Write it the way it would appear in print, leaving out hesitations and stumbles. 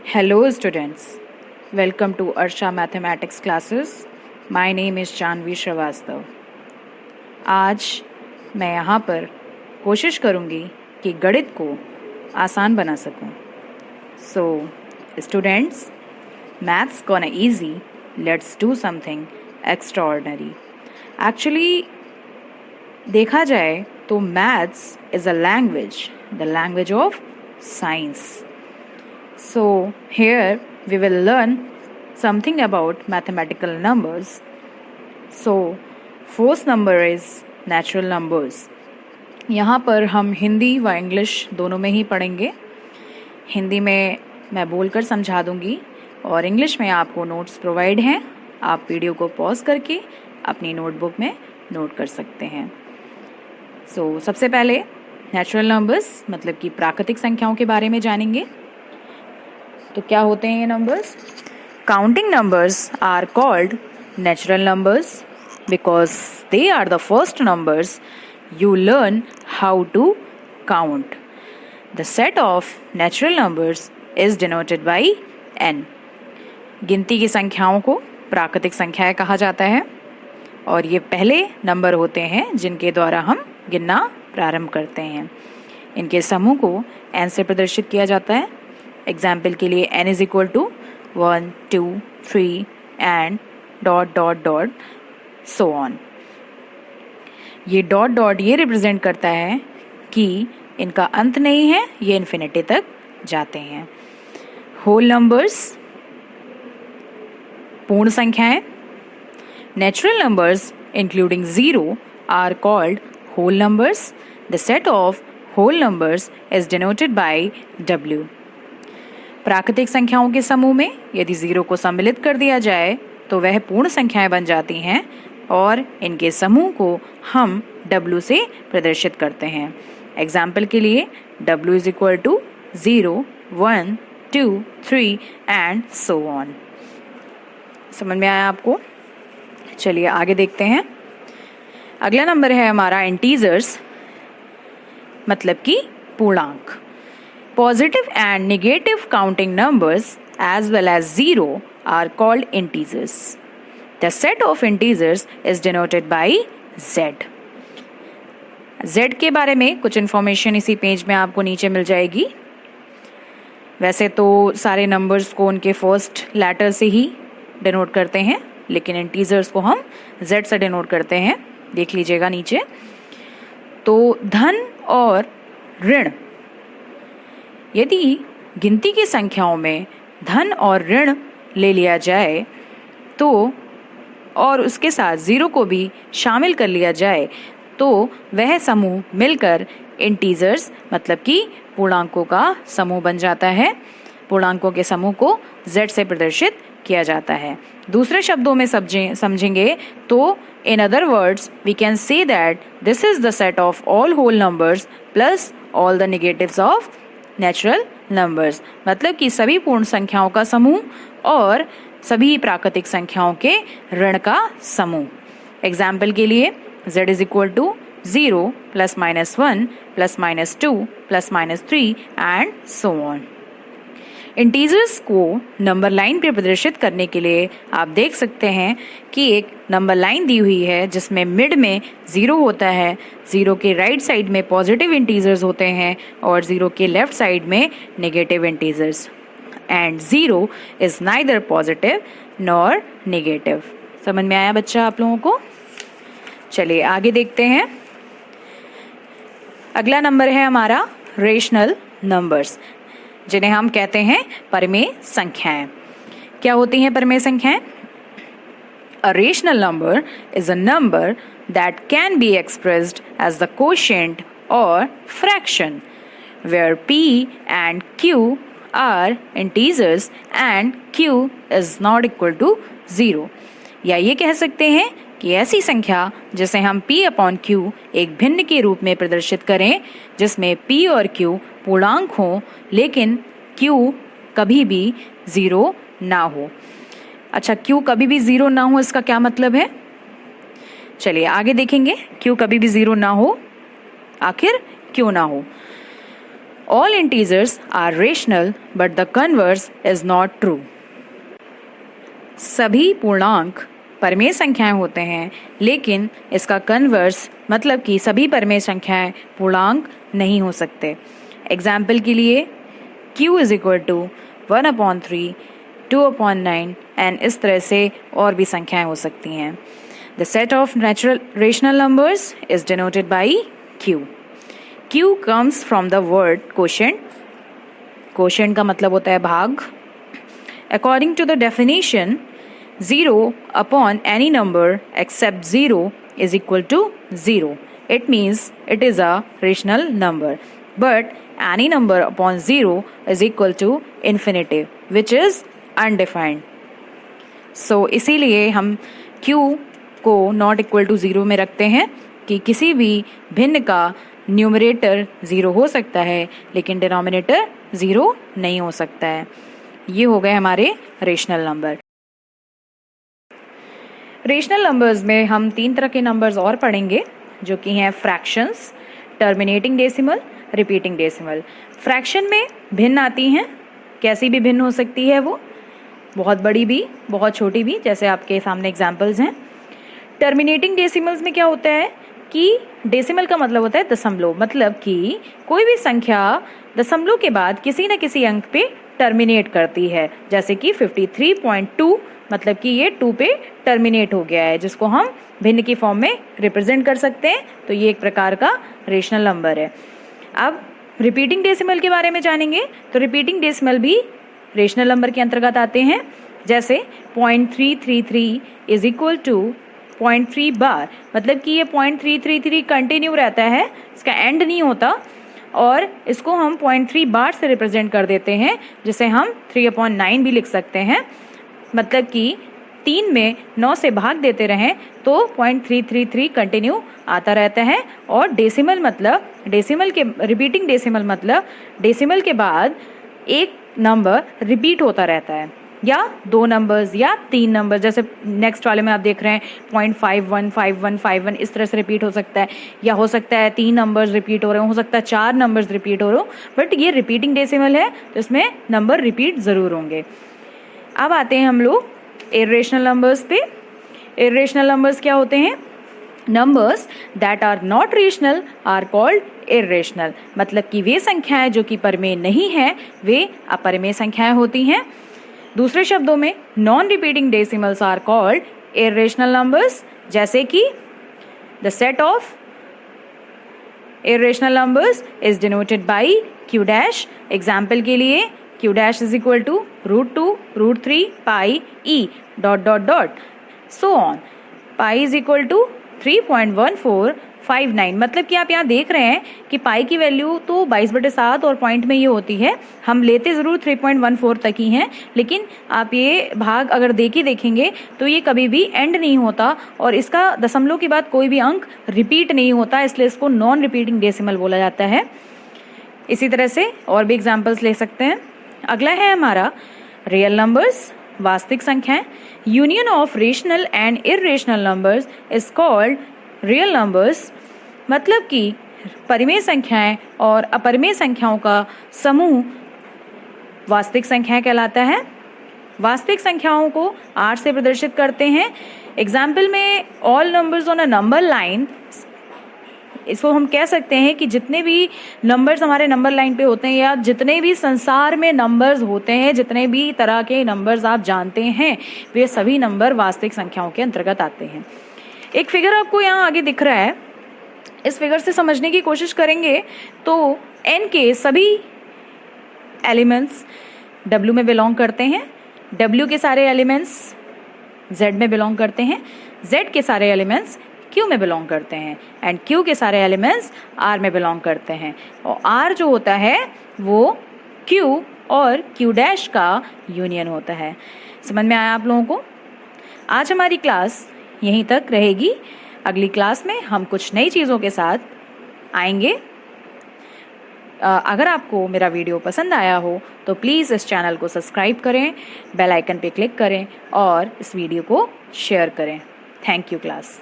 Hello students, welcome to Arsha Mathematics classes. My name is Janvi Srivastava. आज मैं यहाँ पर कोशिश करूँगी कि गणित को आसान बना सकूँ. So students, maths gonna easy. Let's do something extraordinary. Actually देखा जाए तो maths is a language, the language of science. So here we will learn something about mathematical numbers. So first number is natural numbers. यहाँ पर हम हिंदी व English दोनों में ही पढ़ेंगे. हिंदी में मैं बोलकर समझा दूंगी और इंग्लिश में आपको नोट्स प्रोवाइड हैं. आप वीडियो को पॉज करके अपनी नोटबुक में नोट कर सकते हैं. So सबसे पहले नेचुरल नंबर्स मतलब कि प्राकृतिक संख्याओं के बारे में जानेंगे. तो क्या होते हैं ये numbers? Counting numbers are called natural numbers because they are the first numbers you learn how to count. The set of natural numbers is denoted by n. गिनती की संख्याओं को प्राकृतिक संख्याएं कहा जाता है और ये पहले नंबर होते हैं जिनके द्वारा हम गिनना प्रारंभ करते हैं. इनके समूह को n से प्रदर्शित किया जाता है. एग्जाम्पल के लिए n is equal to 1, 2, 3 and dot dot dot so on. ये डॉट डॉट ये रिप्रेजेंट करता है कि इनका अंत नहीं है, ये इन्फिनिटी तक जाते हैं. होल नंबर्स पूर्ण संख्याएं. Natural numbers including zero are called whole numbers. The set of whole numbers is denoted by W. प्राकृतिक संख्याओं के समूह में यदि जीरो को सम्मिलित कर दिया जाए तो वह पूर्ण संख्याएं बन जाती हैं और इनके समूह को हम W से प्रदर्शित करते हैं. एग्जाम्पल के लिए W is equal to 0, 1, 2, 3 and so on. समझ में आया आपको? चलिए आगे देखते हैं. अगला नंबर है हमारा इंटीजर्स मतलब कि पूर्णांक. Positive and negative counting numbers as well as zero are called integers. The set of integers is denoted by Z. Z के बारे में कुछ इन्फॉर्मेशन इसी पेज में आपको नीचे मिल जाएगी. वैसे तो सारे नंबर्स को उनके फर्स्ट लेटर से ही डिनोट करते हैं लेकिन इंटीजर्स को हम Z से डिनोट करते हैं. देख लीजिएगा नीचे. तो धन और ऋण, यदि गिनती की संख्याओं में धन और ऋण ले लिया जाए तो और उसके साथ जीरो को भी शामिल कर लिया जाए तो वह समूह मिलकर इंटीजर्स मतलब कि पूर्णांकों का समूह बन जाता है. पूर्णांकों के समूह को Z से प्रदर्शित किया जाता है. दूसरे शब्दों में समझेंगे तो in other words we can say that this is the set of all whole numbers plus all the negatives of natural numbers. मतलब कि सभी पूर्ण संख्याओं का समूह और सभी प्राकृतिक संख्याओं के ऋण का समूह. एग्जाम्पल के लिए z is equal to 0 plus minus 1 plus minus 2 plus minus 3 and so on. Integers को नंबर लाइन पर प्रदर्शित करने के लिए आप देख सकते हैं कि एक नंबर लाइन दी हुई है जिसमें मिड में जीरो होता है. जीरो के राइट साइड में पॉजिटिव इंटीजर्स होते हैं और जीरो के लेफ्ट साइड में negative integers. And zero is neither positive nor negative. समझ में आया बच्चा आप लोगों को? चलिए आगे देखते हैं. अगला नंबर है हमारा रेशनल नंबर्स जिन्हें हम कहते हैं परिमेय संख्याएं. क्या होती हैं परिमेय संख्याएं? A rational number is a number that can be expressed as the quotient or fraction where p and q are integers and q is not equal to 0. या ये कह सकते हैं कि ऐसी संख्या जिसे हम p अपॉन q एक भिन्न के रूप में प्रदर्शित करें जिसमें p और q पूर्णांक हो लेकिन q कभी भी 0 ना हो. अच्छा, q कभी भी 0 ना हो इसका क्या मतलब है? चलिए आगे देखेंगे. q कभी भी 0 ना हो, आखिर क्यों ना हो? All integers are rational, but the converse is not true. सभी पूर्णांक परमेय संख्याएं होते हैं, लेकिन इसका कन्वर्स मतलब कि सभी परमेय संख्याएं पूर्णांक नहीं हो सकते. एग्जाम्पल के लिए q is equal to 1/3, 2/9 and इस तरह से और भी संख्याएं हो सकती हैं. The set of natural rational numbers is denoted by q. Q comes from the word quotient. Quotient का मतलब होता है भाग. According to the definition, 0 upon any number except 0 is equal to 0. It means it is a rational number. But any number upon 0 is equal to infinitive, which is undefined. So इसीलिए हम Q को not equal to 0 में रखते हैं कि किसी भी भिन्न का न्यूमरेटर 0 हो सकता है, लेकिन डिनोमिनेटर 0 नहीं हो सकता है. ये हो गए हमारे रेशनल नंबर. रेशनल नंबर्स में हम 3 तरह के नंबर्स और पढ़ेंगे, जो कि हैं fractions, terminating decimal, repeating decimal. Fraction में भिन्न आती हैं, कैसी भी भिन्न हो सकती है वो, बहुत बड़ी भी बहुत छोटी भी, जैसे आपके सामने एग्जाम्पल्स हैं. टर्मिनेटिंग डेसिमल्स में क्या होता है कि डेसिमल का मतलब होता है दशमलव, मतलब कि कोई भी संख्या दशमलव के बाद किसी न किसी अंक पे टर्मिनेट करती है. जैसे कि 53.2 मतलब कि ये 2 पे टर्मिनेट हो गया है, जिसको हम भिन्न की फॉर्म में रिप्रेजेंट कर सकते हैं. तो ये एक प्रकार का रेशनल नंबर है. अब रिपीटिंग डेसिमल के बारे में जानेंगे. तो रिपीटिंग डेसिमल भी रेशनल नंबर के अंतर्गत आते हैं. जैसे 0.333 इज इक्वल टू 0.3 बार, मतलब कि ये 0.333 कंटिन्यू रहता है, इसका एंड नहीं होता, और इसको हम 0.3 बार से रिप्रेजेंट कर देते हैं, जिसे हम 3/9 भी लिख सकते हैं. मतलब कि 3 में 9 से भाग देते रहें तो 0.333 कंटिन्यू आता रहता है. और डेसिमल मतलब डेसिमल के रिपीटिंग डेसिमल मतलब डेसिमल के बाद एक नंबर रिपीट होता रहता है, या 2 नंबर्स या 3 नंबर. जैसे नेक्स्ट वाले में आप देख रहे हैं 0.51, 51, 51 इस तरह से रिपीट हो सकता है, या हो सकता है 3 नंबर्स रिपीट हो रहे हो सकता है 4 नंबर्स रिपीट हो रहे हो. बट ये रिपीटिंग डेसिमल है, तो इसमें नंबर रिपीट ज़रूर होंगे. अब आते हैं हम लोग इर्रेशनल नंबर्स पे. इर्रेशनल नंबर्स क्या होते हैं? Numbers that are not rational are called irrational. मतलब कि वे संख्याएं जो कि परमेय नहीं है, वे अपरमेय संख्याएं होती हैं. दूसरे शब्दों में non repeating decimals are called irrational numbers. जैसे कि the set of irrational numbers is denoted by q dash. Example के लिए q dash is equal to √2, √3 pi e dot dot dot so on. Pi is equal to 3.1459. मतलब कि आप यहाँ देख रहे हैं कि पाई की वैल्यू तो 22/7 और पॉइंट में ये होती है. हम लेते ज़रूर 3.14 तक ही हैं, लेकिन आप ये भाग अगर देखेंगे तो ये कभी भी एंड नहीं होता, और इसका दशमलव के बाद कोई भी अंक रिपीट नहीं होता, इसलिए इसको नॉन रिपीटिंग डेसिमल बोला जाता है. इसी तरह से और भी एग्जाम्पल्स ले सकते हैं. अगला है हमारा रियल नंबर्स, वास्तविक संख्याएं. Union of rational and irrational numbers is called real numbers. मतलब कि परिमेय संख्याएं और अपरिमेय संख्याओं का समूह वास्तविक संख्याएं कहलाता है. वास्तविक संख्याओं को 8 से प्रदर्शित करते हैं. एग्जाम्पल में all numbers on a number line, इसको हम कह सकते हैं कि जितने भी नंबर्स हमारे नंबर लाइन पे होते हैं, या जितने भी संसार में नंबर्स होते हैं, जितने भी तरह के नंबर्स आप जानते हैं, वे सभी नंबर वास्तविक संख्याओं के अंतर्गत आते हैं. एक फिगर आपको यहाँ आगे दिख रहा है, इस फिगर से समझने की कोशिश करेंगे तो n के सभी एलिमेंट्स w में बिलोंग करते हैं, w के सारे एलिमेंट्स z में बिलोंग करते हैं, z के सारे एलिमेंट्स q में बिलोंग करते हैं, एंड q के सारे एलिमेंट्स r में बिलोंग करते हैं. और r जो होता है वो q और q डैश का यूनियन होता है. समझ में आया आप लोगों को? आज हमारी क्लास यहीं तक रहेगी. अगली क्लास में हम कुछ नई चीज़ों के साथ आएंगे. अगर आपको मेरा वीडियो पसंद आया हो तो प्लीज़ इस चैनल को सब्सक्राइब करें, बेल आइकन पे क्लिक करें और इस वीडियो को शेयर करें. Thank you class.